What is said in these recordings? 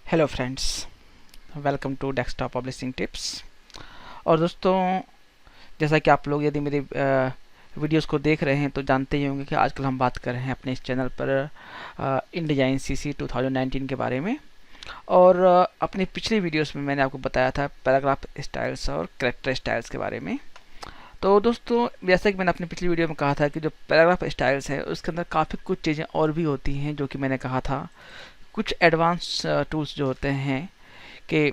Hello friends, welcome to desktop publishing tips. और दोस्तों, जैसा कि आप लोग यदि मेरे वीडियोस को देख रहे हैं तो जानते ही होंगे कि आजकल हम बात कर रहे हैं अपने इस चैनल पर InDesign CC 2019 के बारे में। और अपनी पिछली वीडियोस में मैंने आपको बताया था पैराग्राफ स्टाइल्स और कैरेक्टर स्टाइल्स के बारे में। तो दोस्तों, जैसा कि मैंने अपनी पिछली वीडियो में कहा था कि जो पैराग्राफ स्टाइल्स है उसके अंदर काफ़ी कुछ चीज़ें और भी होती हैं, जो कि मैंने कहा था कुछ एडवांस टूल्स जो होते हैं कि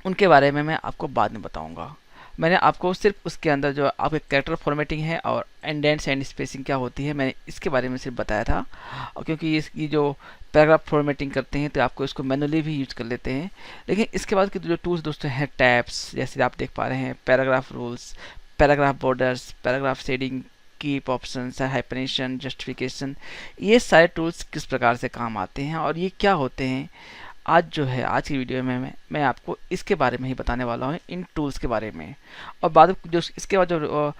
उनके बारे में मैं आपको बाद में बताऊंगा। मैंने आपको सिर्फ उसके अंदर जो आपके कैरेक्टर फॉर्मेटिंग है और इंडेंट्स एंड स्पेसिंग क्या होती है, मैंने इसके बारे में सिर्फ बताया था। और क्योंकि इसकी जो पैराग्राफ फॉर्मेटिंग करते हैं तो आपको इसको मैनुअली भी यूज कर लेते हैं। लेकिन इसके बाद के जो टूल्स दोस्तों हैं, टैब्स, जैसे आप देख पा रहे हैं, paragraph rules, paragraph borders, paragraph shading, keep options, hyphenation, justification, ये सारे टूल्स किस प्रकार से काम आते हैं और ये क्या होते हैं, आज की वीडियो में मैं आपको इसके बारे में ही बताने वाला हूँ, इन टूल्स के बारे में। और बाद जो इसके बाद जो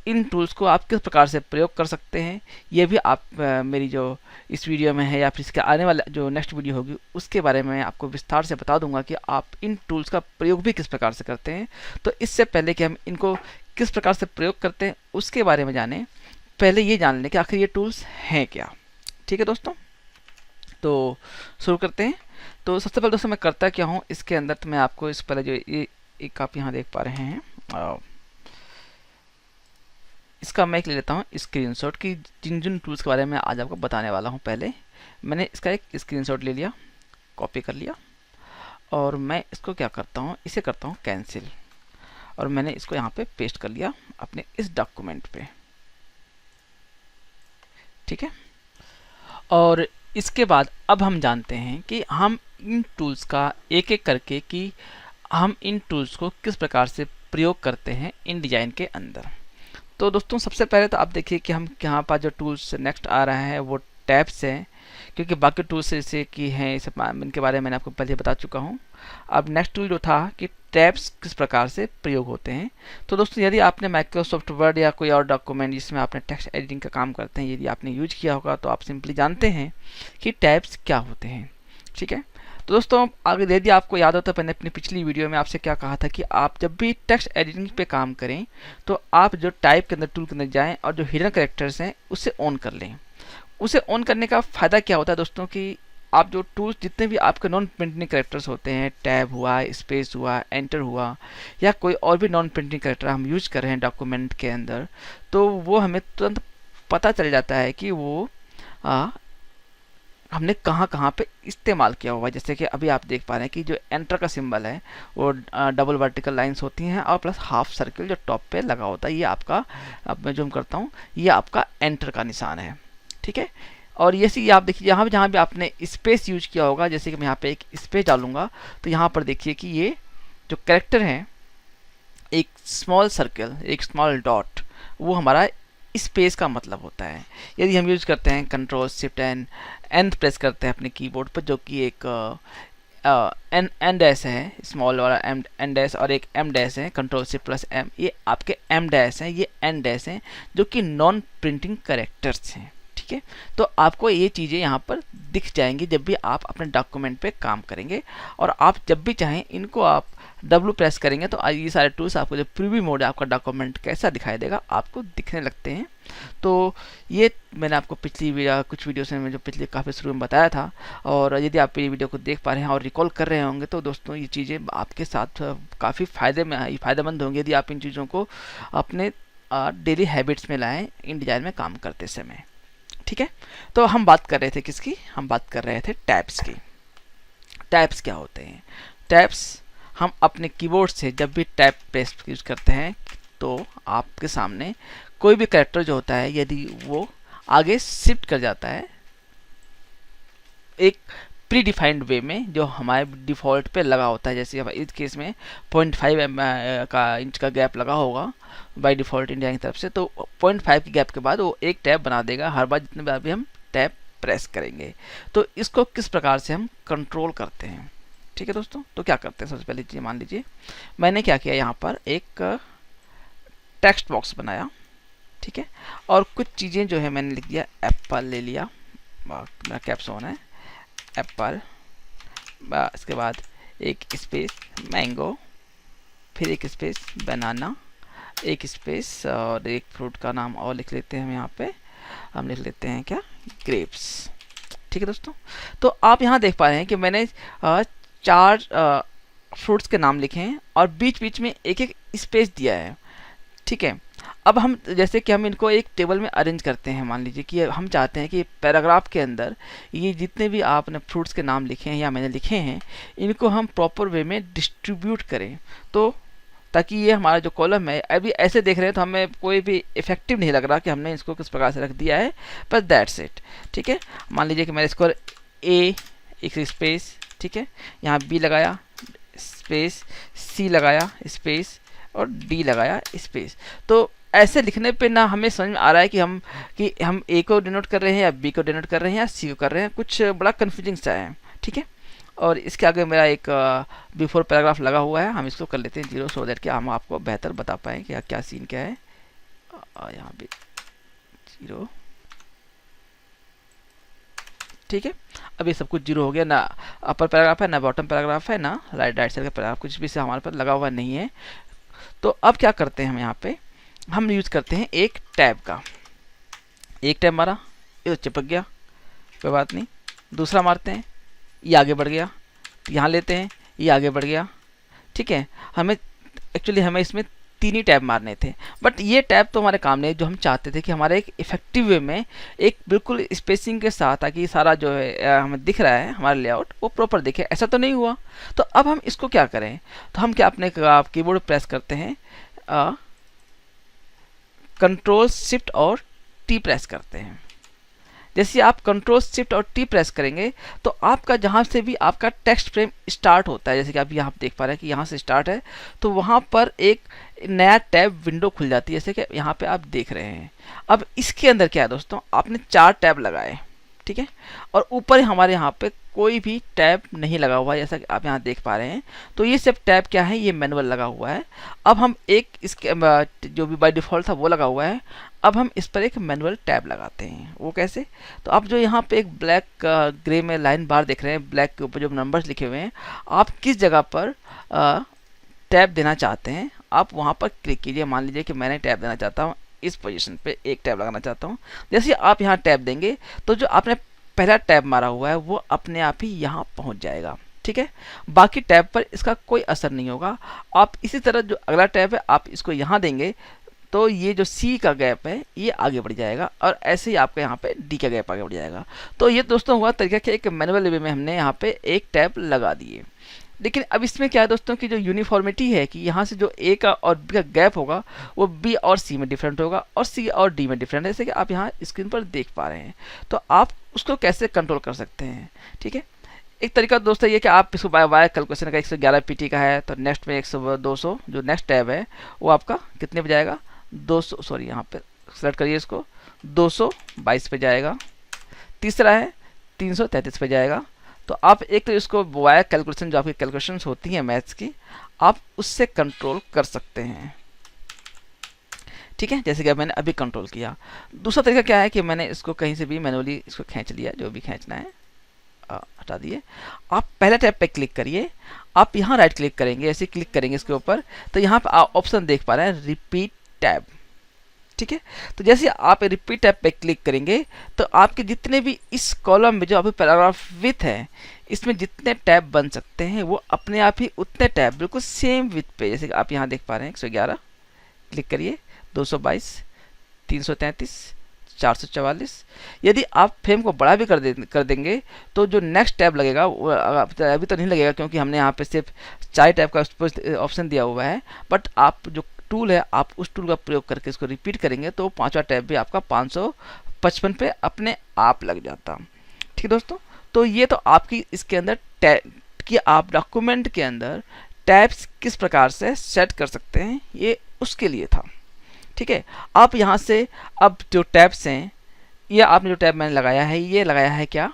इन टूल्स को आप किस प्रकार से प्रयोग कर सकते हैं, ये भी आप मेरी जो इस वीडियो में है या फिर इसके आने वाला जो नेक्स्ट वीडियो होगी उसके बारे में आपको विस्तार से बता दूंगा कि आप इन टूल्स का प्रयोग भी किस प्रकार से करते हैं। तो इससे पहले कि हम इनको किस प्रकार से प्रयोग करते हैं उसके बारे में जाने, पहले ये जान लें कि आखिर ये टूल्स हैं क्या। ठीक है दोस्तों, तो शुरू करते हैं। तो सबसे पहले दोस्तों मैं करता क्या हूँ इसके अंदर, तो मैं आपको इस पहले जो ये एक आप यहाँ देख पा रहे हैं, इसका मैं एक ले लेता हूँ स्क्रीनशॉट की जिन जिन टूल्स के बारे में आज आपको बताने वाला हूँ। पहले मैंने इसका एक स्क्रीनशॉट ले लिया, कॉपी कर लिया, और मैं इसको क्या करता हूँ, इसे करता हूँ कैंसिल, और मैंने इसको यहाँ पे पेस्ट कर लिया अपने इस डॉक्यूमेंट पे। ठीक है, और इसके बाद अब हम जानते हैं कि हम इन टूल्स का एक एक करके कि हम इन टूल्स को किस प्रकार से प्रयोग करते हैं इन डिजाइन के अंदर। तो दोस्तों, सबसे पहले तो आप देखिए कि हम यहाँ पर जो टूल्स नेक्स्ट आ रहा है वो टैब्स हैं, क्योंकि बाकी टूल्स जैसे कि हैं इनके बारे में मैंने आपको पहले बता चुका हूँ। अब नेक्स्ट टूल जो था कि टैब्स किस प्रकार से प्रयोग होते हैं। तो दोस्तों, यदि आपने माइक्रोसॉफ्ट वर्ड या कोई और डॉक्यूमेंट जिसमें आपने टेक्स्ट एडिटिंग का काम करते हैं, यदि आपने यूज किया होगा तो आप सिंपली जानते हैं कि टैब्स क्या होते हैं। ठीक है, तो दोस्तों आगे यदि आपको याद हो तो मैंने अपनी पिछली वीडियो में आपसे क्या कहा था कि आप जब भी टेक्स्ट एडिटिंग पे काम करें तो आप जो टाइप के अंदर टूल के अंदर जाएं और जो हिडन कैरेक्टर्स हैं उसे ऑन कर लें। उसे ऑन करने का फ़ायदा क्या होता है दोस्तों कि आप जो टूल्स जितने भी आपके नॉन प्रिंटिंग कैरेक्टर्स होते हैं, टैब हुआ, स्पेस हुआ, एंटर हुआ, या कोई और भी नॉन प्रिंटिंग कैरेक्टर हम यूज कर रहे हैं डॉक्यूमेंट के अंदर, तो वो हमें तुरंत पता चल जाता है कि वो हमने कहाँ कहाँ पे इस्तेमाल किया हुआ है। जैसे कि अभी आप देख पा रहे हैं कि जो एंटर का सिंबल है वो डबल वर्टिकल लाइंस होती हैं और प्लस हाफ सर्किल जो टॉप पे लगा होता है, ये आपका, अब मैं जूम करता हूँ, ये आपका एंटर का निशान है। ठीक है, और ये सी आप देखिए यहाँ जहाँ भी आपने स्पेस यूज किया होगा, जैसे कि मैं यहाँ पे एक स्पेस डालूंगा तो यहाँ पर देखिए कि ये जो कैरेक्टर है, एक स्मॉल सर्कल, एक स्मॉल डॉट, वो हमारा स्पेस का मतलब होता है। यदि हम यूज करते हैं कंट्रोल शिफ्ट एन प्रेस करते हैं अपने कीबोर्ड पर, जो कि एक एन डैश है, स्मॉल वाला एन डैश, और एक एम डैश है, कंट्रोल शिफ्ट प्लस एम, ये आपके एम डैश हैं, ये एन डैश हैं, जो कि नॉन प्रिंटिंग कैरेक्टर्स हैं। ठीक है, तो आपको ये चीज़ें यहाँ पर दिख जाएंगी जब भी आप अपने डॉक्यूमेंट पे काम करेंगे, और आप जब भी चाहें इनको आप डब्ल्यू प्रेस करेंगे तो ये सारे टूल्स आपको जो प्रीव्यू मोड है आपका डॉक्यूमेंट कैसा दिखाई देगा आपको दिखने लगते हैं। तो ये मैंने आपको कुछ वीडियो से मैं जो पिछले काफ़ी शुरू में बताया था, और यदि आप ये वीडियो को देख पा रहे हैं और रिकॉल कर रहे होंगे तो दोस्तों ये चीज़ें आपके साथ काफ़ी फ़ायदेमंद होंगी यदि आप इन चीज़ों को अपने डेली हैबिट्स में लाएँ इन डिज़ाइन में काम करते समय। ठीक है, तो हम बात कर रहे थे किसकी, हम बात कर रहे थे टैब्स की। टैब्स क्या होते हैं? टैब्स हम अपने कीबोर्ड से जब भी टैब प्रेस यूज करते हैं तो आपके सामने कोई भी कैरेक्टर जो होता है, यदि वो आगे शिफ्ट कर जाता है एक प्री डिफाइंड वे में जो हमारे डिफ़ॉल्ट पे लगा होता है, जैसे इस केस में 0.5 का इंच का गैप लगा होगा बाय डिफ़ॉल्ट इंडिया की तरफ से, तो 0.5 की गैप के बाद वो एक टैब बना देगा हर बार जितने बार भी हम टैब प्रेस करेंगे। तो इसको किस प्रकार से हम कंट्रोल करते हैं। ठीक है दोस्तों, तो क्या करते हैं, सबसे पहले चीज़ मान लीजिए मैंने क्या किया, यहाँ पर एक टेक्स्ट बॉक्स बनाया। ठीक है, और कुछ चीज़ें जो है मैंने लिख दिया, एप्पल ले लिया, मेरा कैप्स ऑन है, एप्पल इसके बाद एक स्पेस मैंगो, फिर एक स्पेस बनाना, एक स्पेस और एक फ्रूट का नाम और लिख लेते हैं हम यहाँ पे, हम लिख लेते हैं क्या, ग्रेप्स। ठीक है दोस्तों, तो आप यहाँ देख पा रहे हैं कि मैंने 4 फ्रूट्स के नाम लिखे हैं और बीच बीच में एक एक स्पेस दिया है। ठीक है, अब हम जैसे कि हम इनको एक टेबल में अरेंज करते हैं, मान लीजिए कि हम चाहते हैं कि पैराग्राफ के अंदर ये जितने भी आपने फ्रूट्स के नाम लिखे हैं या मैंने लिखे हैं, इनको हम प्रॉपर वे में डिस्ट्रीब्यूट करें, तो ताकि ये हमारा जो कॉलम है, अभी ऐसे देख रहे हैं तो हमें कोई भी इफेक्टिव नहीं लग रहा कि हमने इसको किस प्रकार से रख दिया है, बस दैट्स इट। ठीक है, मान लीजिए कि मैंने इसको ए एक स्पेस, ठीक है, यहाँ बी लगाया स्पेस, सी लगाया स्पेस और डी लगाया स्पेस। तो ऐसे लिखने पे ना हमें समझ में आ रहा है कि हम ए को डिनोट कर रहे हैं या बी को डिनोट कर रहे हैं या सी को कर रहे हैं, कुछ बड़ा कन्फ्यूजिंग सा है। ठीक है, और इसके आगे मेरा एक बिफोर पैराग्राफ लगा हुआ है, हम इसको कर लेते हैं 0 सो दैट कि हम आपको बेहतर बता पाएँ कि क्या सीन क्या है। यहाँ पे 0, ठीक है, अब ये सब कुछ 0 हो गया, ना अपर पैराग्राफ है ना बॉटम पैराग्राफ है ना राइट साइड का पैराग्राफ, कुछ भी से हमारे पास लगा हुआ नहीं है। तो अब क्या करते हैं हम यहाँ पे, हम यूज करते हैं एक टैब का। एक टैब मारा, ये तो चिपक गया, कोई बात नहीं, दूसरा मारते हैं, ये आगे बढ़ गया, यहाँ लेते हैं, ये आगे बढ़ गया। ठीक है, हमें इसमें 3 ही टैब मारने थे, बट ये टैब तो हमारे काम नहीं, जो हम चाहते थे कि हमारे एक इफेक्टिव वे में एक बिल्कुल स्पेसिंग के साथ, ताकि सारा जो है हमें दिख रहा है हमारा लेआउट वो प्रॉपर दिखे, ऐसा तो नहीं हुआ। तो अब हम इसको क्या करें, तो हम क्या अपने कीबोर्ड प्रेस करते हैं, कंट्रोल शिफ्ट और टी प्रेस करते हैं। जैसे आप कंट्रोल शिफ्ट और टी प्रेस करेंगे तो आपका जहाँ से भी आपका टेक्स्ट फ्रेम स्टार्ट होता है, जैसे कि आप यहाँ देख पा रहे हैं कि यहाँ से स्टार्ट है, तो वहाँ पर एक नया टैब विंडो खुल जाती है, जैसे कि यहाँ पे आप देख रहे हैं। अब इसके अंदर क्या है दोस्तों, आपने 4 टैब लगाए, ठीक है, और ऊपर हमारे यहाँ पे कोई भी टैब नहीं लगा हुआ है, जैसा कि आप यहाँ देख पा रहे हैं। तो ये सब टैब क्या है, ये मैनुअल लगा हुआ है। अब हम एक इसके जो भी बाय डिफ़ॉल्ट था वो लगा हुआ है, अब हम इस पर एक मैनुअल टैब लगाते हैं। वो कैसे, तो आप जो यहाँ पे एक ब्लैक ग्रे में लाइन बार देख रहे हैं, ब्लैक के ऊपर जो नंबर्स लिखे हुए हैं, आप किस जगह पर टैब देना चाहते हैं आप वहाँ पर क्लिक कीजिए। मान लीजिए कि मैंने टैब देना चाहता हूँ, इस पोजीशन पे एक टैब लगाना चाहता हूँ। जैसे आप यहाँ टैब देंगे तो जो आपने पहला टैब मारा हुआ है वो अपने आप ही यहाँ पहुँच जाएगा। ठीक है, बाकी टैब पर इसका कोई असर नहीं होगा। आप इसी तरह जो अगला टैब है आप इसको यहाँ देंगे तो ये जो सी का गैप है ये आगे बढ़ जाएगा, और ऐसे ही आपका यहाँ पे डी का गैप आगे बढ़ जाएगा। तो ये दोस्तों हुआ तरीका कि एक मैनुअल वे में हमने यहाँ पे एक टैब लगा दिए। लेकिन अब इसमें क्या है दोस्तों कि जो यूनिफॉर्मिटी है कि यहाँ से जो ए का और बी का गैप होगा वो बी और सी में डिफरेंट होगा और सी और डी में डिफरेंट है, जैसे कि आप यहाँ स्क्रीन पर देख पा रहे हैं। तो आप उसको कैसे कंट्रोल कर सकते हैं। ठीक है, एक तरीका दोस्तों ये कि आप इसको वाई कैलकुलेशन का 111 पीटी का है, तो नेक्स्ट में 200 जो नेक्स्ट टैब है वो आपका कितने पे जाएगा, 200, सॉरी यहाँ पे सेलेक्ट करिए इसको, 222 पे जाएगा। तीसरा है 333 पे जाएगा। तो आप एक तो इसको वाई कैलकुलेशन जो आपकी कैलकुलेशंस होती हैं मैथ्स की, आप उससे कंट्रोल कर सकते हैं। ठीक है, जैसे कि मैंने अभी कंट्रोल किया। दूसरा तरीका क्या है कि मैंने इसको कहीं से भी मैनुअली इसको खींच लिया, जो भी खींचना है हटा दिए। आप पहले टैब पे क्लिक करिए, आप यहाँ राइट क्लिक करेंगे, ऐसे क्लिक करेंगे इसके ऊपर, तो यहाँ पे आप ऑप्शन देख पा रहे हैं रिपीट टैब। ठीक है, तो जैसे आप रिपीट टैब पे क्लिक करेंगे तो आपके जितने भी इस कॉलम में जो अभी पैराग्राफ विथ है, इसमें जितने टैब बन सकते हैं वो अपने आप ही उतने टैब बिल्कुल सेम विथ पे, जैसे आप यहाँ देख पा रहे हैं 111 क्लिक करिए, 222, 333, 444। यदि आप फ्रेम को बड़ा भी कर देंगे तो जो नेक्स्ट टैब लगेगा वो अभी तो नहीं लगेगा, क्योंकि हमने यहाँ पे सिर्फ 4 टैब का ऑप्शन दिया हुआ है। बट आप जो टूल है आप उस टूल का प्रयोग करके इसको रिपीट करेंगे तो 5वां टैब भी आपका 555 पे अपने आप लग जाता। ठीक है दोस्तों, तो ये तो आपकी इसके अंदर टैब कि आप डॉक्यूमेंट के अंदर टैब्स किस प्रकार से सेट कर सकते हैं, ये उसके लिए था। ठीक है, आप यहाँ से अब जो टैब्स हैं, ये आपने जो टैब मैंने लगाया है, ये लगाया है क्या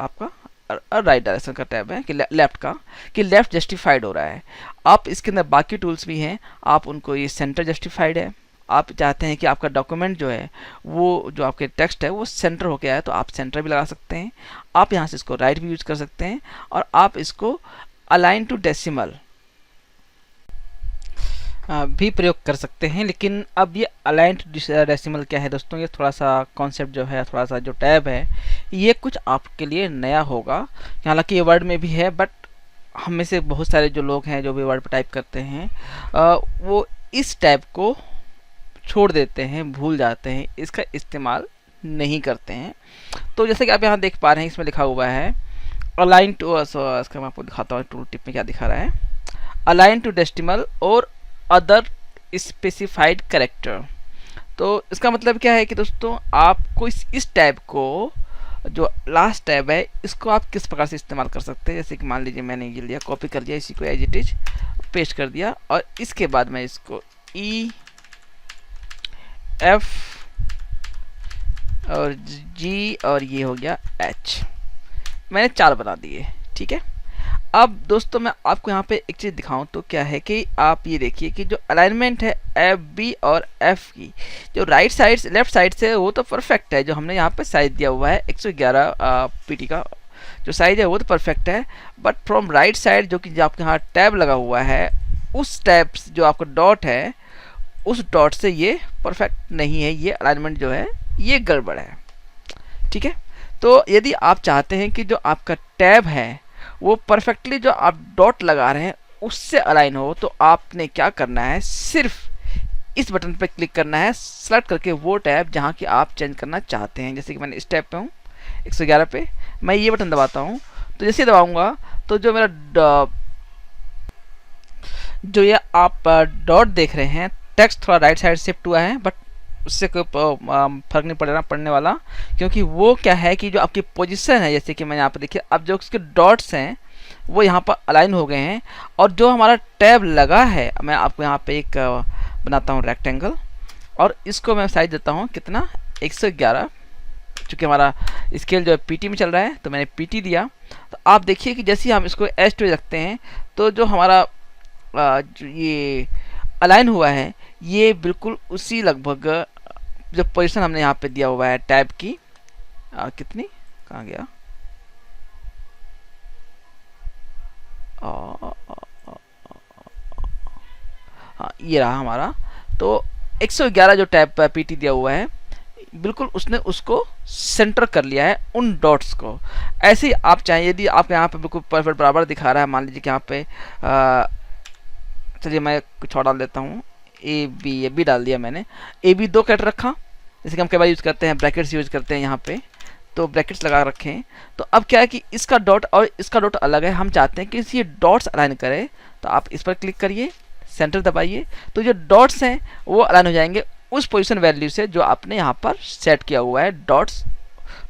आपका राइट डायरेक्शन का टैब है कि लेफ्ट का, कि लेफ्ट जस्टिफाइड हो रहा है। आप इसके अंदर बाकी टूल्स भी हैं, आप उनको, ये सेंटर जस्टिफाइड है, आप चाहते हैं कि आपका डॉक्यूमेंट जो है वो जो आपके टेक्स्ट है वो सेंटर होके आए, तो आप सेंटर भी लगा सकते हैं। आप यहाँ से इसको राइट भी यूज कर सकते हैं, और आप इसको अलाइन टू डेसिमल भी प्रयोग कर सकते हैं। लेकिन अब ये अलाइन टू डेसिमल क्या है दोस्तों, ये थोड़ा सा कॉन्सेप्ट जो है, थोड़ा सा जो टैब है, ये कुछ आपके लिए नया होगा। हालांकि ये वर्ड में भी है, बट हम में से बहुत सारे जो लोग हैं जो भी वर्ड पर टाइप करते हैं वो इस टैब को छोड़ देते हैं, भूल जाते हैं, इसका इस्तेमाल नहीं करते हैं। तो जैसे कि आप यहाँ देख पा रहे हैं, इसमें लिखा हुआ है अलाइन टू, इसका मैं आपको दिखाता हूँ टूल टिप में क्या दिखा रहा है, अलाइन टू डेसिमल और अदर स्पेसिफाइड कैरेक्टर। तो इसका मतलब क्या है कि दोस्तों आपको इस टैब को, जो लास्ट टैब है, इसको आप किस प्रकार से इस्तेमाल कर सकते हैं। जैसे कि मान लीजिए मैंने ये लिया, कॉपी कर लिया, इसी को एज इट इज पेस्ट कर दिया, और इसके बाद मैं इसको ई एफ और जी और ये हो गया एच, मैंने 4 बना दिए। ठीक है, अब दोस्तों मैं आपको यहाँ पे एक चीज़ दिखाऊं तो क्या है कि आप ये देखिए कि जो अलाइनमेंट है एफ बी और एफ की, जो राइट साइड से लेफ्ट साइड से वो तो परफेक्ट है। जो हमने यहाँ पे साइज दिया हुआ है 111 पीटी का जो साइज है वो तो परफेक्ट है, बट फ्रॉम राइट साइड जो कि जो आपके यहाँ टैब लगा हुआ है, उस टैब जो आपका डॉट है, उस डॉट से ये परफेक्ट नहीं है, ये अलाइनमेंट जो है ये गड़बड़ है। ठीक है, तो यदि आप चाहते हैं कि जो आपका टैब है वो परफेक्टली जो आप डॉट लगा रहे हैं उससे अलाइन हो, तो आपने क्या करना है, सिर्फ इस बटन पर क्लिक करना है, सेलेक्ट करके वो टैब जहाँ की आप चेंज करना चाहते हैं। जैसे कि मैंने इस टैब पे हूँ 111 पे, मैं ये बटन दबाता हूँ, तो जैसे दबाऊंगा तो जो मेरा जो ये आप डॉट देख रहे हैं, टेक्स्ट थोड़ा राइट साइड शिफ्ट हुआ है, बट उससे कोई फर्क नहीं पड़ने वाला, क्योंकि वो क्या है कि जो आपकी पोजीशन है, जैसे कि मैंने यहाँ पर देखिए, अब जो उसके डॉट्स हैं वो यहाँ पर अलाइन हो गए हैं, और जो हमारा टैब लगा है, मैं आपको यहाँ पे एक बनाता हूँ रेक्टेंगल, और इसको मैं साइज देता हूँ कितना, 111, चूँकि हमारा स्केल जो है पीटी में चल रहा है, तो मैंने पीटी दिया। तो आप देखिए कि जैसे ही हम इसको एच टू रखते हैं, तो जो हमारा जो ये अलाइन हुआ है, ये बिल्कुल उसी लगभग जो पोजीशन हमने यहाँ पे दिया हुआ है टैब की, कितनी, कहाँ गया, हाँ ये रहा हमारा। तो 111 जो टैब पर पीटी दिया हुआ है, बिल्कुल उसने उसको सेंटर कर लिया है उन डॉट्स को। ऐसे ही आप चाहें, यदि आप यहाँ पे बिल्कुल परफेक्ट बराबर दिखा रहा है, मान लीजिए कि यहाँ पे चलिए मैं कुछ और डाल देता हूँ, ए बी डाल दिया मैंने, ए बी 2 कैरेक्टर रखा, जैसे कि हम कई बार यूज़ करते हैं, ब्रैकेट्स यूज़ करते हैं यहाँ पे, तो ब्रैकेट्स लगा रखें। तो अब क्या है कि इसका डॉट और इसका डॉट अलग है, हम चाहते हैं कि ये डॉट्स अलाइन करे, तो आप इस पर क्लिक करिए, सेंटर दबाइए, तो जो डॉट्स हैं वो अलाइन हो जाएंगे उस पोजीशन वैल्यू से जो आपने यहाँ पर सेट किया हुआ है। डॉट्स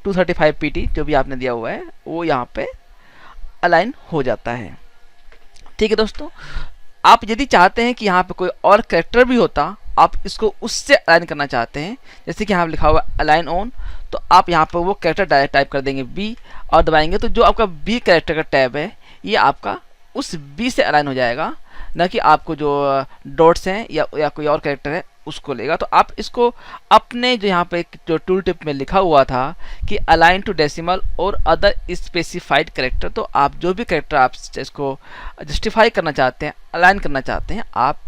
235 पीटी जो भी आपने दिया हुआ है वो यहाँ पे अलाइन हो जाता है। ठीक है दोस्तों, आप यदि चाहते हैं कि यहाँ पे कोई और कैरेक्टर भी होता, आप इसको उससे अलाइन करना चाहते हैं, जैसे कि यहाँ लिखा हुआ अलाइन ऑन, तो आप यहाँ पर वो कैरेक्टर डायरेक्ट टाइप कर देंगे बी और दबाएंगे, तो जो आपका बी कैरेक्टर का टैब है ये आपका उस बी से अलाइन हो जाएगा, न कि आपको जो डॉट्स हैं या कोई और कैरेक्टर है उसको लेगा। तो आप इसको अपने जो यहाँ पे जो टूल टिप में लिखा हुआ था कि अलाइन टू डेसिमल और अदर स्पेसिफाइड कैरेक्टर, तो आप जो भी कैरेक्टर आप इसको जस्टिफाई करना चाहते हैं, अलाइन करना चाहते हैं, आप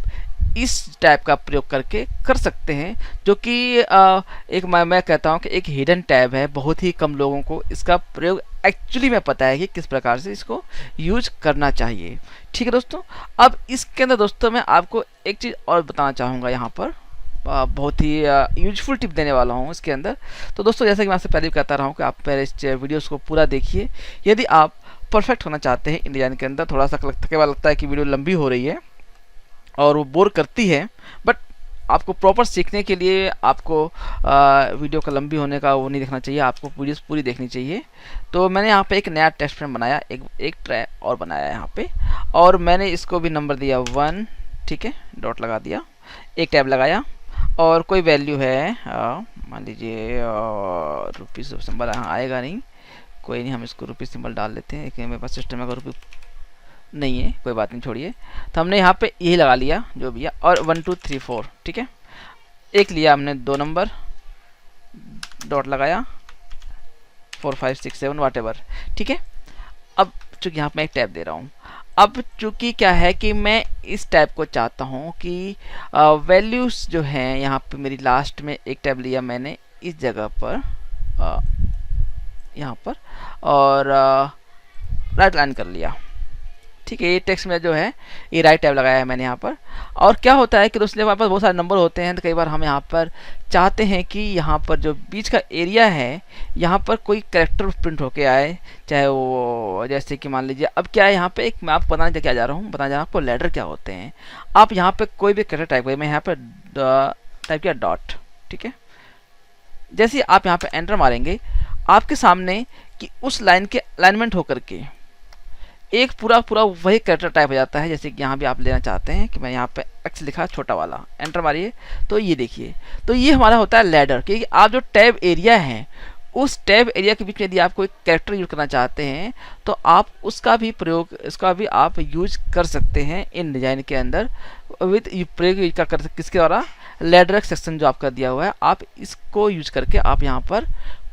इस टैब का प्रयोग करके कर सकते हैं, जो कि एक मैं कहता हूं कि एक हिडन टैब है। बहुत ही कम लोगों को इसका प्रयोग एक्चुअली में पता है कि किस प्रकार से इसको यूज करना चाहिए। ठीक है दोस्तों, अब इसके अंदर दोस्तों मैं आपको एक चीज़ और बताना चाहूँगा, यहाँ पर बहुत ही यूजफुल टिप देने वाला हूँ इसके अंदर। तो दोस्तों जैसा कि मैं आपसे पहले भी कहता रहा हूँ कि आप पहले इस वीडियोस को पूरा देखिए। यदि आप परफेक्ट होना चाहते हैं इंडियन के अंदर, थोड़ा सा कई बार लगता है कि वीडियो लंबी हो रही है और वो बोर करती है, बट आपको प्रॉपर सीखने के लिए आपको वीडियो का लंबी होने का वो नहीं देखना चाहिए, आपको वीडियोस पूरी देखनी चाहिए। तो मैंने यहाँ पे एक नया टेस्ट फ्रेम बनाया, एक ट्रैक और बनाया यहाँ पे, और मैंने इसको भी नंबर दिया 1, ठीक है, डॉट लगा दिया, एक टैब लगाया, और कोई वैल्यू है मान लीजिए रुपीज़ सिंबल आएगा नहीं, कोई नहीं, हम इसको रुपीज़ सिंबल डाल लेते हैं, मेरे पास सिस्टम में रुपी नहीं है, कोई बात नहीं, छोड़िए। तो हमने यहाँ पे यही लगा लिया जो भी है, और 1 2 3 4, ठीक है। एक लिया हमने 2 नंबर, डॉट लगाया 4 5 6 7 वाट एवर, ठीक है। अब चूँकि यहाँ पर मैं एक टैब दे रहा हूँ, अब चूँकि क्या है कि मैं इस टैब को चाहता हूँ कि वैल्यूज़ जो हैं यहाँ पे मेरी लास्ट में एक टैब लिया मैंने इस जगह पर, यहाँ पर, और राइट लाइन कर लिया, ठीक है। ये टेक्स्ट में जो है ये राइट टैब लगाया है मैंने यहाँ पर। और क्या होता है कि दोस्तों हमारे पास बहुत सारे नंबर होते हैं, तो कई बार हम यहाँ पर चाहते हैं कि यहाँ पर जो बीच का एरिया है यहाँ पर कोई कैरेक्टर प्रिंट होके आए, चाहे वो जैसे कि मान लीजिए अब क्या है यहाँ पे एक मैं आपको बताने क्या जा रहा हूँ, बताने जा रहा हूँ आपको लेटर क्या होते हैं। आप यहाँ पे कोई भी कैरेक्टर टाइप करिए, मैं यहाँ पर टाइप किया डॉट, ठीक है। जैसे ही आप यहाँ पे एंटर मारेंगे आपके सामने कि उस लाइन के अलाइनमेंट होकर के एक पूरा वही कैरेक्टर टाइप हो जाता है। जैसे कि यहाँ भी आप लेना चाहते हैं कि मैं यहाँ पे एक्स लिखा छोटा वाला, एंटर मारिए तो ये देखिए, तो ये हमारा होता है लैडर। क्योंकि आप जो टैब एरिया है उस टैब एरिया के बीच में यदि आप कोई कैरेक्टर यूज करना चाहते हैं तो आप उसका भी प्रयोग, इसका भी आप यूज कर सकते हैं इन डिजाइन के अंदर विद प्रयोग कर किसके द्वारा, लैडर सेक्शन जो आपका दिया हुआ है, आप इसको यूज करके आप यहाँ पर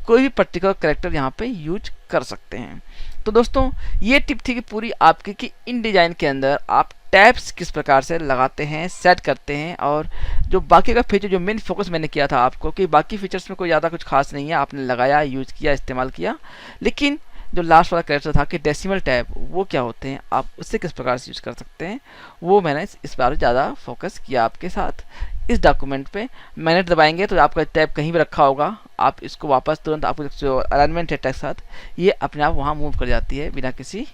कोई भी पर्टिकुलर कैरेक्टर यहाँ पे यूज कर सकते हैं। तो दोस्तों ये टिप थी कि पूरी आपकी कि इन डिजाइन के अंदर आप टैब्स किस प्रकार से लगाते हैं, सेट करते हैं। और जो बाकी का फीचर, जो मेन फोकस मैंने किया था आपको कि बाकी फीचर्स में कोई ज़्यादा कुछ खास नहीं है, आपने लगाया, यूज किया, इस्तेमाल किया, लेकिन जो लास्ट वाला कैरेक्टर था कि डेसिमल टैब वो क्या होते हैं, आप उससे किस प्रकार से यूज कर सकते हैं, वो मैंने इस बार ज़्यादा फोकस किया आपके साथ। इस डॉक्यूमेंट पे मैनेट दबाएंगे तो आपका टैब कहीं भी रखा होगा, आप इसको वापस तुरंत आपको जो अलाइनमेंट है टेक्स्ट साथ ये अपने आप वहाँ मूव कर जाती है बिना किसी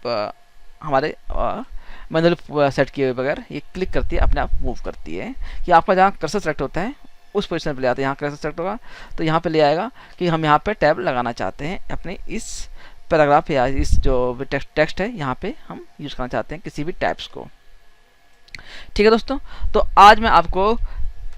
हमारे मैनुअल सेट किए हुए बगैर। ये क्लिक करती है अपने आप मूव करती है कि आपका जहाँ कर्सर सेलेक्ट होता है उस पोजीशन पे ले आता है। यहाँ कर्सर सेलेक्ट होगा तो यहाँ पे ले आएगा कि हम यहाँ पे टैब लगाना चाहते हैं अपने इस पैराग्राफ या इस जो टेक्स्ट है यहाँ पे हम यूज़ करना चाहते हैं किसी भी टैब्स को, ठीक है दोस्तों। तो आज मैं आपको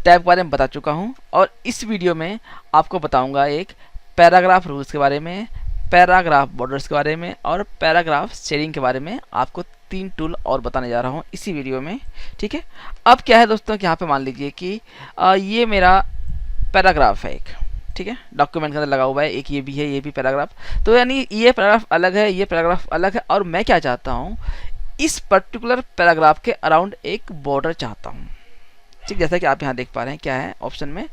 टैब के बारे में बता चुका हूँ और इस वीडियो में आपको बताऊंगा एक पैराग्राफ रूल्स के बारे में, पैराग्राफ बॉर्डर्स के बारे में और पैराग्राफ शेयरिंग के बारे में। आपको 3 टूल और बताने जा रहा हूँ इसी वीडियो में, ठीक है। अब क्या है दोस्तों कि यहाँ पे मान लीजिए कि ये मेरा पैराग्राफ है एक, ठीक है, डॉक्यूमेंट के अंदर लगा हुआ है एक, ये भी है, ये भी पैराग्राफ। तो यानी ये पैराग्राफ अलग है, ये पैराग्राफ अलग है, और मैं क्या चाहता हूँ इस पर्टिकुलर पैराग्राफ के अराउंड एक बॉर्डर चाहता हूँ, ठीक। जैसा कि आप यहाँ देख पा रहे हैं क्या है ऑप्शन में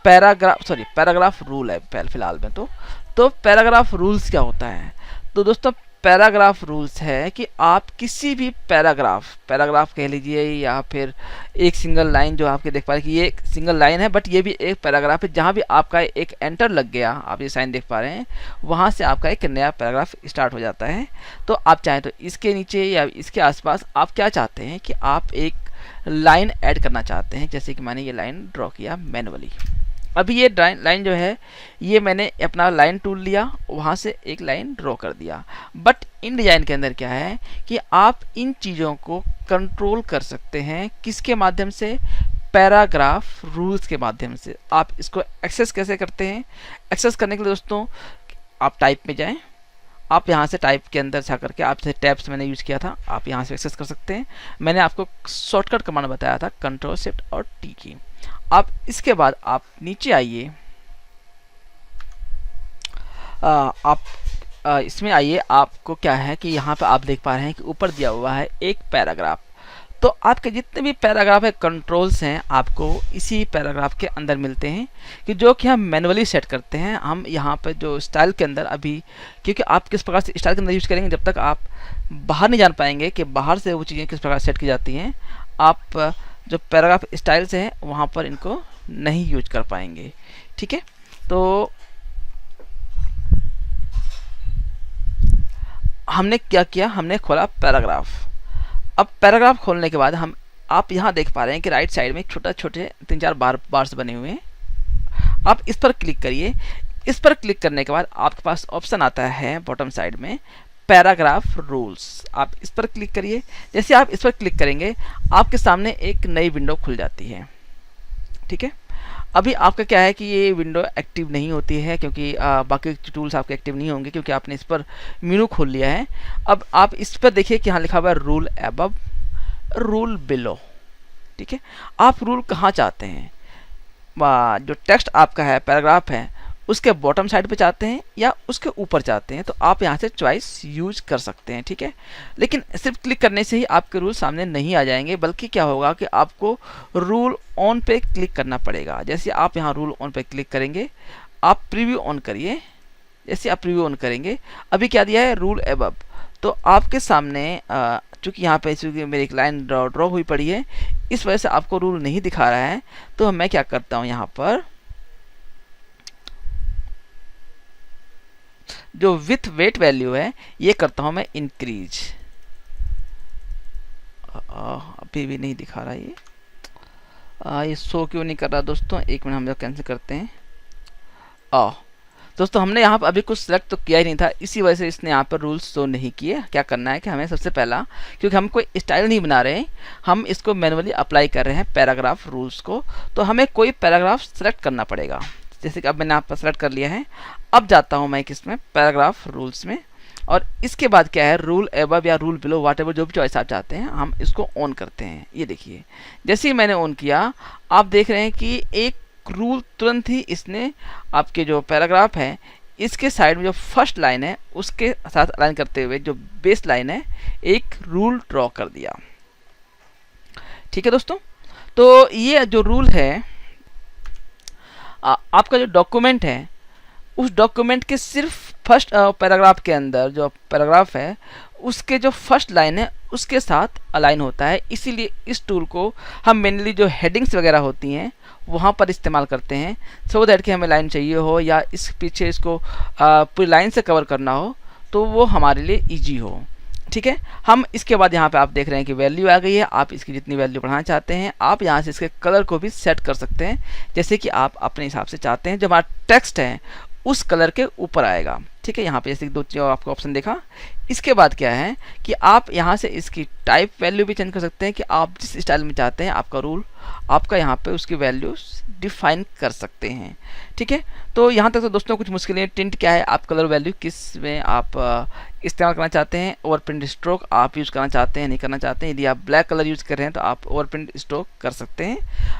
पैराग्राफ रूल है फिलहाल में। तो पैराग्राफ रूल्स क्या होता है, तो दोस्तों पैराग्राफ रूल्स है कि आप किसी भी पैराग्राफ कह लीजिए या फिर एक सिंगल लाइन, जो आपके देख पा रहे हैं कि ये एक सिंगल लाइन है बट ये भी एक पैराग्राफ है, जहाँ भी आपका एक एंटर लग गया, आप ये साइन देख पा रहे हैं, वहाँ से आपका एक नया पैराग्राफ स्टार्ट हो जाता है। तो आप चाहें तो इसके नीचे या इसके आसपास आप क्या चाहते हैं कि आप एक लाइन ऐड करना चाहते हैं, जैसे कि मैंने ये लाइन ड्रॉ किया मैनुअली। अभी ये लाइन जो है ये मैंने अपना लाइन टूल लिया, वहाँ से एक लाइन ड्रॉ कर दिया। बट इन डिजाइन के अंदर क्या है कि आप इन चीज़ों को कंट्रोल कर सकते हैं किसके माध्यम से, पैराग्राफ रूल्स के माध्यम से। आप इसको एक्सेस कैसे करते हैं, एक्सेस करने के लिए दोस्तों आप टाइप में जाएं, आप यहाँ से टाइप के अंदर जा करके आपसे टैब्स मैंने यूज़ किया था, आप यहाँ से एक्सेस कर सकते हैं। मैंने आपको शॉर्टकट कमांड बताया था कंट्रोल शिफ्ट और टी की। आप इसके बाद आप नीचे आइए, आप इसमें आइए, आपको क्या है कि यहाँ पे आप देख पा रहे हैं कि ऊपर दिया हुआ है एक पैराग्राफ। तो आपके जितने भी पैराग्राफ है कंट्रोल्स हैं आपको इसी पैराग्राफ के अंदर मिलते हैं, कि जो कि हम मैनुअली सेट करते हैं। हम यहाँ पे जो स्टाइल के अंदर अभी, क्योंकि आप किस प्रकार से स्टाइल के अंदर यूज करेंगे, जब तक आप बाहर नहीं जान पाएंगे कि बाहर से वो चीज़ें किस प्रकार सेट की जाती हैं, आप जो पैराग्राफ स्टाइल से हैं वहाँ पर इनको नहीं यूज कर पाएंगे, ठीक है। तो हमने क्या किया, हमने खोला पैराग्राफ। अब पैराग्राफ खोलने के बाद आप यहाँ देख पा रहे हैं कि राइट साइड में छोटे 3-4 बार्स बने हुए हैं। आप इस पर क्लिक करिए। इस पर क्लिक करने के बाद आपके पास ऑप्शन आता है बॉटम साइड में पैराग्राफ रूल्स, आप इस पर क्लिक करिए। जैसे आप इस पर क्लिक करेंगे आपके सामने एक नई विंडो खुल जाती है, ठीक है। अभी आपका क्या है कि ये विंडो एक्टिव नहीं होती है, क्योंकि बाकी टूल्स आपके एक्टिव नहीं होंगे, क्योंकि आपने इस पर मेनू खोल लिया है। अब आप इस पर देखिए कि यहाँ लिखा हुआ है रूल अबव, रूल बिलो, ठीक है। आप रूल कहाँ चाहते हैं, जो टेक्स्ट आपका है, पैराग्राफ है, उसके बॉटम साइड पे चाहते हैं या उसके ऊपर चाहते हैं, तो आप यहाँ से चॉइस यूज कर सकते हैं। ठीक है, लेकिन सिर्फ क्लिक करने से ही आपके रूल सामने नहीं आ जाएंगे, बल्कि क्या होगा कि आपको रूल ऑन पे क्लिक करना पड़ेगा। जैसे आप यहाँ रूल ऑन पे क्लिक करेंगे, आप प्रीव्यू ऑन करिए। जैसे आप प्रीव्यू ऑन करेंगे, अभी क्या दिया है, रूल अबव, तो आपके सामने चूँकि यहाँ पे चूँकि मेरी एक लाइन ड्रॉ हुई पड़ी है, इस वजह से आपको रूल नहीं दिखा रहा है। तो मैं क्या करता हूँ, यहाँ पर जो विथ वेट वैल्यू है ये करता हूँ मैं इंक्रीज। अभी भी नहीं दिखा रहा ये शो क्यों नहीं कर रहा दोस्तों, एक मिनट हम लोग कैंसिल करते हैं। दोस्तों हमने यहाँ पर अभी कुछ सेलेक्ट तो किया ही नहीं था, इसी वजह से इसने यहाँ पर रूल्स शो नहीं किए। क्या करना है कि हमें सबसे पहला, क्योंकि हम कोई स्टाइल नहीं बना रहे हैं, हम इसको मैनुअली अप्लाई कर रहे हैं पैराग्राफ रूल्स को, तो हमें कोई पैराग्राफ सेलेक्ट करना पड़ेगा। जैसे कि अब मैंने आप सेलेक्ट कर लिया है। अब जाता हूँ मैं किसमें, पैराग्राफ रूल्स में, और इसके बाद क्या है, रूल अबव या रूल बिलो, वाट एवर जो भी चॉइस आप चाहते हैं, हम इसको ऑन करते हैं। ये देखिए, जैसे ही मैंने ऑन किया, आप देख रहे हैं कि एक रूल तुरंत ही इसने आपके जो पैराग्राफ है इसके साइड में जो फर्स्ट लाइन है उसके साथ अलाइन करते हुए जो बेस लाइन है एक रूल ड्रॉ कर दिया। ठीक है दोस्तों, तो ये जो रूल है आपका जो डॉक्यूमेंट है, उस डॉक्यूमेंट के सिर्फ फर्स्ट पैराग्राफ के अंदर जो पैराग्राफ है उसके जो फर्स्ट लाइन है उसके साथ अलाइन होता है। इसीलिए इस टूल को हम मेनली जो हेडिंग्स वगैरह होती हैं वहाँ पर इस्तेमाल करते हैं, सो दैट कि हमें लाइन चाहिए हो या इस पीछे इसको पूरी लाइन से कवर करना हो तो वो हमारे लिए ईजी हो। ठीक है, हम इसके बाद यहाँ पे आप देख रहे हैं कि वैल्यू आ गई है। आप इसकी जितनी वैल्यू बढ़ाना चाहते हैं, आप यहाँ से इसके कलर को भी सेट कर सकते हैं, जैसे कि आप अपने हिसाब से चाहते हैं। जो हमारा टेक्स्ट है उस कलर के ऊपर आएगा। ठीक है, यहाँ पे जैसे दो आपको ऑप्शन देखा। इसके बाद क्या है कि आप यहाँ से इसकी टाइप वैल्यू भी चेंज कर सकते हैं कि आप जिस स्टाइल में चाहते हैं आपका रूल, आपका यहाँ पे उसकी वैल्यू डिफाइन कर सकते हैं। ठीक है, तो यहाँ तक तो दोस्तों कुछ मुश्किल है। टिंट क्या है, आप कलर वैल्यू किस में आप इस्तेमाल करना चाहते हैं, ओवर प्रिंट स्ट्रोक आप यूज़ करना चाहते हैं नहीं करना चाहते हैं। यदि आप ब्लैक कलर यूज़ कर रहे हैं तो आप ओवर प्रिंट स्ट्रोक कर सकते हैं,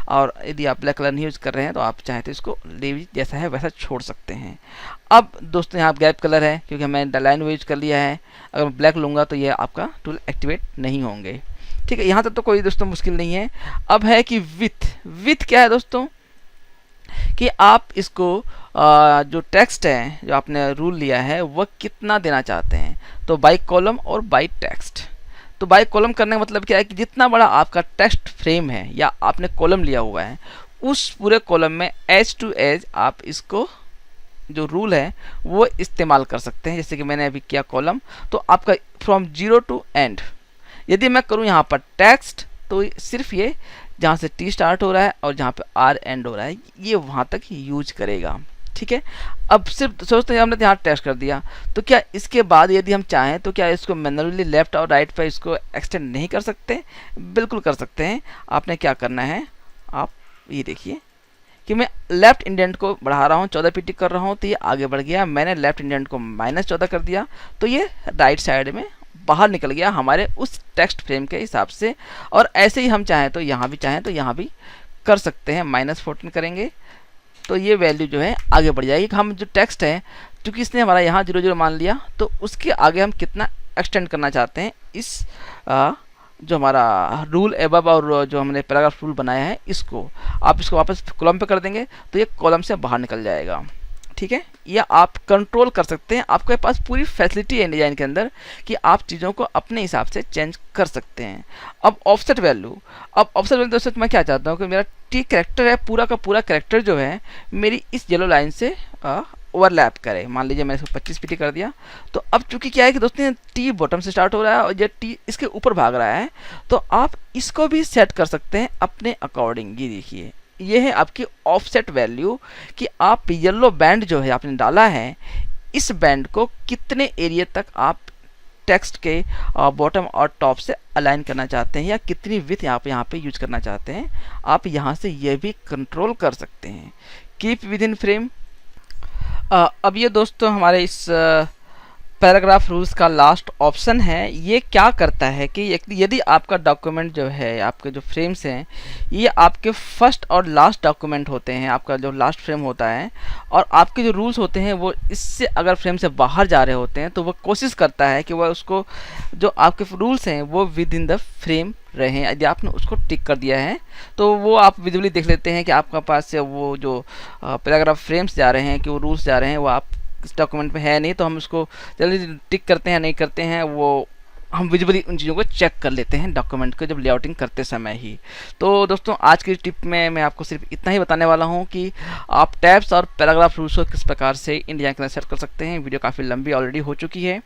और यदि आप ब्लैक कलर नहीं यूज़ कर रहे हैं तो आप चाहें तो इसको लेवी जैसा है वैसा छोड़ सकते हैं। अब दोस्तों यहाँ गैप कलर है, क्योंकि मैंने लाइन यूज कर लिया है। अगर मैं ब्लैक लूँगा तो ये आपका टूल एक्टिवेट नहीं होंगे। ठीक है, यहाँ तक तो कोई दोस्तों मुश्किल नहीं है। अब है कि विथ क्या है दोस्तों, कि आप इसको जो टेक्स्ट है जो आपने रूल लिया है वह कितना देना चाहते हैं, तो बाई कॉलम और बाई टेक्स्ट। तो बाई कॉलम करने का मतलब क्या है कि जितना बड़ा आपका टेक्स्ट फ्रेम है या आपने कॉलम लिया हुआ है उस पूरे कॉलम में एज टू एज आप इसको जो रूल है वो इस्तेमाल कर सकते हैं। जैसे कि मैंने अभी किया कॉलम, तो आपका फ्रॉम जीरो टू एंड। यदि मैं करूं यहाँ पर टेक्स्ट, तो सिर्फ ये जहाँ से टी स्टार्ट हो रहा है और जहाँ पे आर एंड हो रहा है ये वहाँ तक यूज करेगा। ठीक है, अब सिर्फ सोचते हैं हमने यहाँ टेक्स्ट कर दिया, तो क्या इसके बाद यदि हम चाहें तो क्या इसको मैनुअली लेफ्ट और राइट पर इसको एक्सटेंड नहीं कर सकते? बिल्कुल कर सकते हैं। आपने क्या करना है, आप ये देखिए कि मैं लेफ्ट इंडेंट को बढ़ा रहा हूँ, 14 पीटी कर रहा हूँ तो ये आगे बढ़ गया। मैंने लेफ्ट इंडेंट को -14 कर दिया तो ये राइट साइड में बाहर निकल गया हमारे उस टेक्स्ट फ्रेम के हिसाब से। और ऐसे ही हम चाहें तो यहाँ भी कर सकते हैं। -14 करेंगे तो ये वैल्यू जो है आगे बढ़ जाएगी। हम जो टेक्स्ट है क्योंकि इसने हमारा यहाँ 00 मान लिया, तो उसके आगे हम कितना एक्सटेंड करना चाहते हैं इस जो हमारा रूल अबव और जो हमने पैराग्राफ रूल बनाया है इसको आप इसको वापस कॉलम पे कर देंगे तो ये कॉलम से बाहर निकल जाएगा। ठीक है, या आप कंट्रोल कर सकते हैं। आपके पास पूरी फैसिलिटी है डिजाइन के अंदर कि आप चीज़ों को अपने हिसाब से चेंज कर सकते हैं। अब ऑफसेट वैल्यू, दोस्तों मैं क्या चाहता हूँ कि मेरा टी कैरेक्टर है, पूरा का पूरा कैरेक्टर जो है मेरी इस येलो लाइन से ओवरलैप करे। मान लीजिए मैंने इसको 25 पीटी कर दिया, तो अब चूंकि क्या है कि दोस्तों टी बॉटम से स्टार्ट हो रहा है और ये टी इसके ऊपर भाग रहा है, तो आप इसको भी सेट कर सकते हैं अपने अकॉर्डिंग। ये देखिए, ये है आपकी ऑफसेट वैल्यू कि आप येलो बैंड जो है आपने डाला है, इस बैंड को कितने एरिया तक आप टेक्स्ट के बॉटम और टॉप से अलाइन करना चाहते हैं या कितनी विथ यहाँ पे यूज करना चाहते हैं। आप यहाँ से ये भी कंट्रोल कर सकते हैं। Keep with in frame. अब ये दोस्तों हमारे इस पैराग्राफ रूल्स का लास्ट ऑप्शन है, ये क्या करता है कि यदि आपका डॉक्यूमेंट जो है, आपके जो फ्रेम्स हैं, ये आपके फर्स्ट और लास्ट डॉक्यूमेंट होते हैं, आपका जो लास्ट फ्रेम होता है, और आपके जो रूल्स होते हैं वो इससे अगर फ्रेम से बाहर जा रहे होते हैं, तो वह कोशिश करता है कि वह उसको, जो आपके रूल्स हैं वो विद इन द फ्रेम रहें। यदि आपने उसको टिक कर दिया है तो वो आप विजुअली देख लेते हैं कि आपके पास से वो जो पैराग्राफ फ्रेम्स जा रहे हैं, कि वो रूल्स जा रहे हैं, वो आप इस डॉक्यूमेंट में है नहीं, तो हम इसको जल्दी टिक करते हैं नहीं करते हैं, वो हम विजुअली उन चीज़ों को चेक कर लेते हैं डॉक्यूमेंट को जब लेआउटिंग करते समय ही। तो दोस्तों आज की टिप में मैं आपको सिर्फ इतना ही बताने वाला हूं कि आप टैब्स और पैराग्राफ रूल्स को किस प्रकार से इंडिया के अंदर सेट कर सकते हैं। वीडियो काफ़ी लंबी ऑलरेडी हो चुकी है,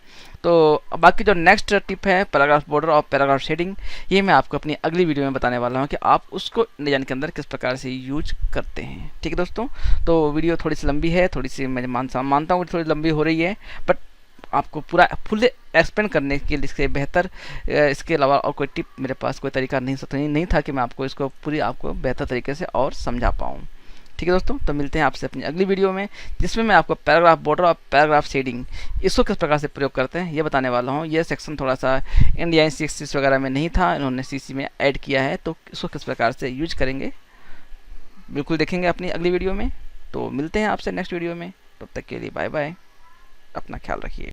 तो बाकी जो नेक्स्ट टिप है पैराग्राफ बॉर्डर और पैराग्राफ शेडिंग, ये मैं आपको अपनी अगली वीडियो में बताने वाला हूँ कि आप उसको डिजाइन के अंदर किस प्रकार से यूज करते हैं। ठीक है दोस्तों, तो वीडियो थोड़ी सी लंबी है, थोड़ी सी मैं मानता हूँ थोड़ी लंबी हो रही है, बट आपको पूरा फुल एक्सप्लेन करने के लिए बेहतर इसके अलावा और कोई टिप मेरे पास कोई तरीका नहीं था कि मैं आपको इसको पूरी आपको बेहतर तरीके से और समझा पाऊँ। ठीक है दोस्तों, तो मिलते हैं आपसे अपनी अगली वीडियो में, जिसमें मैं आपको पैराग्राफ बॉर्डर और पैराग्राफ शेडिंग इसको किस प्रकार से प्रयोग करते हैं ये बताने वाला हूँ। ये सेक्शन थोड़ा सा इंडिया CC वगैरह में नहीं था, इन्होंने CC में ऐड किया है, तो इसको किस प्रकार से यूज करेंगे बिल्कुल देखेंगे अपनी अगली वीडियो में। तो मिलते हैं आपसे नेक्स्ट वीडियो में, तब तक के लिए बाय बाय, अपना ख्याल रखिए।